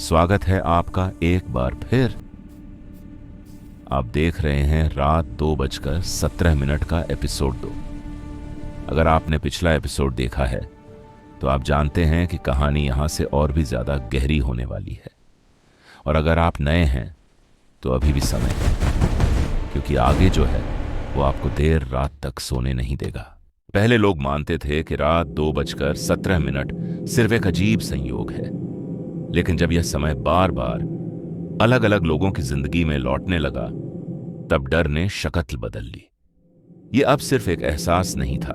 स्वागत है आपका एक बार फिर। आप देख रहे हैं रात 2:17 का एपिसोड 2। अगर आपने पिछला एपिसोड देखा है तो आप जानते हैं कि कहानी यहां से और भी ज्यादा गहरी होने वाली है। और अगर आप नए हैं तो अभी भी समय है, क्योंकि आगे जो है वो आपको देर रात तक सोने नहीं देगा। पहले लोग मानते थे कि रात 2:17 सिर्फ एक अजीब संयोग है, लेकिन जब यह समय बार बार अलग अलग लोगों की जिंदगी में लौटने लगा तब डर ने शक्ल बदल ली। यह अब सिर्फ एक एहसास नहीं था,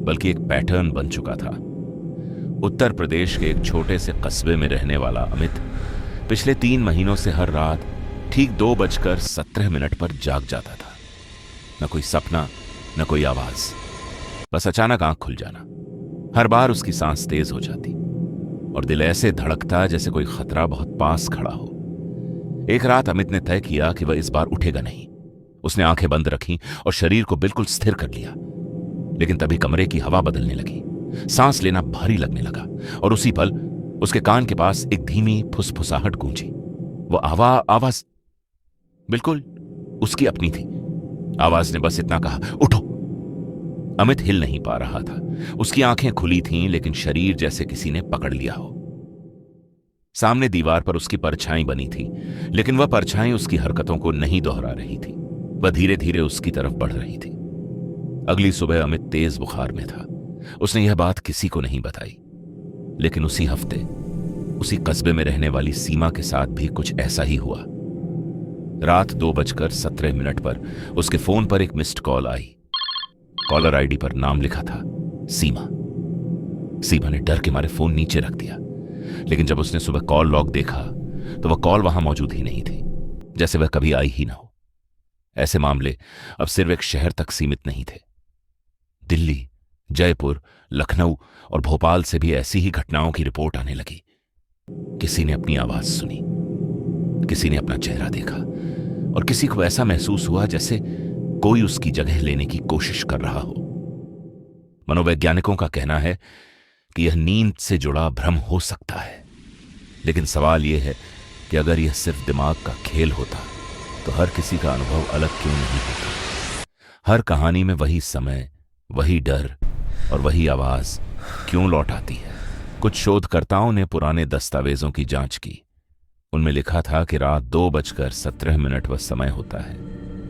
बल्कि एक पैटर्न बन चुका था। उत्तर प्रदेश के एक छोटे से कस्बे में रहने वाला अमित पिछले 3 महीनों से हर रात ठीक 2:17 पर जाग जाता था। न कोई सपना, न कोई आवाज, बस अचानक आंख खुल जाना। हर बार उसकी सांस तेज हो जाती और दिल ऐसे धड़कता जैसे कोई खतरा बहुत पास खड़ा हो। एक रात अमित ने तय किया कि वह इस बार उठेगा नहीं। उसने आंखें बंद रखी और शरीर को बिल्कुल स्थिर कर लिया। लेकिन तभी कमरे की हवा बदलने लगी, सांस लेना भारी लगने लगा और उसी पल उसके कान के पास एक धीमी फुसफुसाहट गूंजी। वो आवाज बिल्कुल उसकी अपनी थी। आवाज ने बस इतना कहा, उठो। अमित हिल नहीं पा रहा था। उसकी आंखें खुली थीं, लेकिन शरीर जैसे किसी ने पकड़ लिया हो। सामने दीवार पर उसकी परछाई बनी थी, लेकिन वह परछाई उसकी हरकतों को नहीं दोहरा रही थी। वह धीरे धीरे उसकी तरफ बढ़ रही थी। अगली सुबह अमित तेज बुखार में था। उसने यह बात किसी को नहीं बताई, लेकिन उसी हफ्ते उसी कस्बे में रहने वाली सीमा के साथ भी कुछ ऐसा ही हुआ। रात 2:17 पर उसके फोन पर एक मिस्ड कॉल आई। कॉलर आईडी पर नाम लिखा था सीमा। सीमा ने डर के मारे फोन नीचे रख दिया, लेकिन जब उसने सुबह कॉल लॉग देखा तो वह कॉल वहां मौजूद ही नहीं थी, जैसे वह कभी आई ही ना हो। ऐसे मामले अब सिर्फ एक शहर तक सीमित नहीं थे। दिल्ली, जयपुर, लखनऊ और भोपाल से भी ऐसी ही घटनाओं की रिपोर्ट आने लगी। किसी ने अपनी आवाज सुनी, किसी ने अपना चेहरा देखा और किसी को ऐसा महसूस हुआ जैसे कोई उसकी जगह लेने की कोशिश कर रहा हो। मनोवैज्ञानिकों का कहना है कि यह नींद से जुड़ा भ्रम हो सकता है, लेकिन सवाल यह है कि अगर यह सिर्फ दिमाग का खेल होता तो हर किसी का अनुभव अलग क्यों नहीं होता। हर कहानी में वही समय, वही डर और वही आवाज क्यों लौट आती है। कुछ शोधकर्ताओं ने पुराने दस्तावेजों की जांच की। उनमें लिखा था कि रात 2:17 वह समय होता है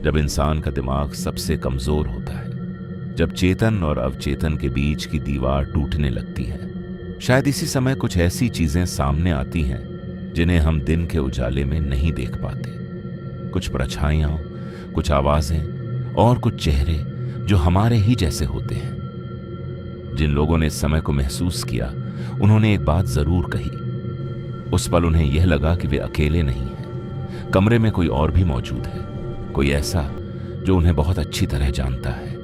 जब इंसान का दिमाग सबसे कमजोर होता है, जब चेतन और अवचेतन के बीच की दीवार टूटने लगती है। शायद इसी समय कुछ ऐसी चीजें सामने आती हैं जिन्हें हम दिन के उजाले में नहीं देख पाते। कुछ परछाइयां, कुछ आवाजें और कुछ चेहरे जो हमारे ही जैसे होते हैं। जिन लोगों ने इस समय को महसूस किया, उन्होंने एक बात जरूर कही। उस पल उन्हें यह लगा कि वे अकेले नहीं हैं। कमरे में कोई और भी मौजूद है, कोई ऐसा जो उन्हें बहुत अच्छी तरह जानता है।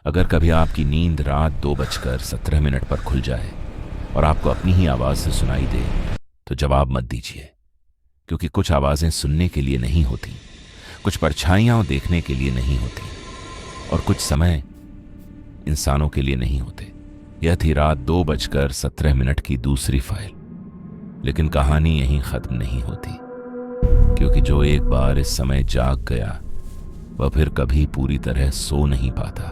अगर कभी आपकी नींद रात 2:17 पर खुल जाए और आपको अपनी ही आवाज से सुनाई दे तो जवाब मत दीजिए, क्योंकि कुछ आवाजें सुनने के लिए नहीं होती, कुछ परछाइयां देखने के लिए नहीं होती और कुछ समय इंसानों के लिए नहीं होते। यह थी रात 2:17 की दूसरी फाइल। लेकिन कहानी यहीं खत्म नहीं होती, क्योंकि जो एक बार इस समय जाग गया वह फिर कभी पूरी तरह सो नहीं पाता।